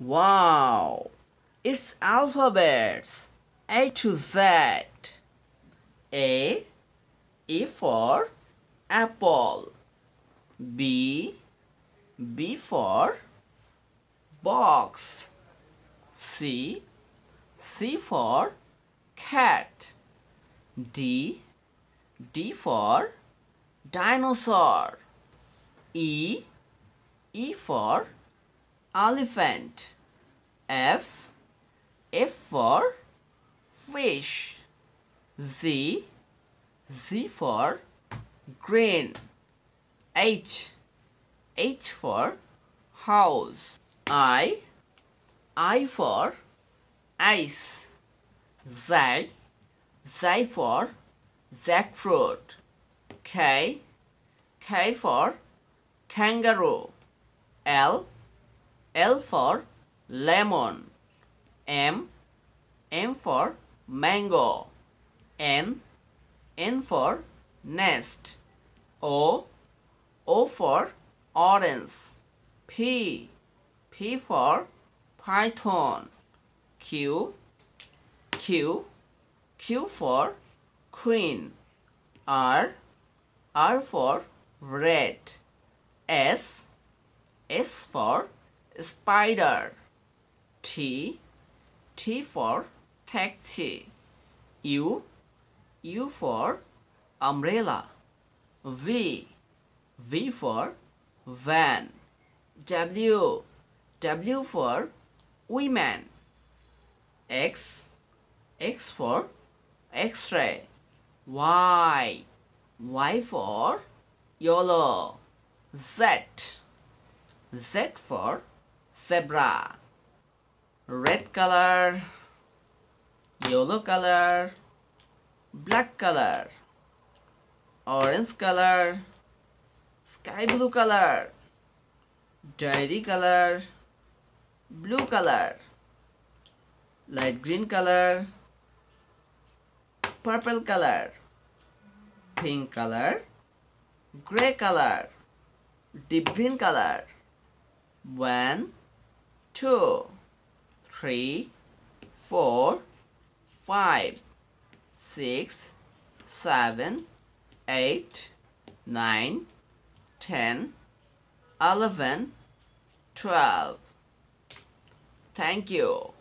Wow! It's alphabets A to Z. A. E for apple. B. B for box. C. C for cat. D. D for dinosaur. E. E for elephant. F. F for fish. Z. Z for green. H. H for house. I for ice. Z. Z for jackfruit. K. K for kangaroo. L. L for lemon. M. M for mango. N. N for nest. O. O for orange. P. P for python. Q. Q. Q for queen. R. R for red. S. S for spider. T. T for taxi. U. U for umbrella. V. V for van. W. W for women. X. X for X-ray. Y. Y for yellow. Z. Z for zebra. Red color, yellow color, black color, orange color, sky blue color, dairy color, blue color, light green color, purple color, pink color, gray color, deep green color. 1, 2, 3, 4, 5, 6, 7, 8, 9, 10, 11, 12. Thank you.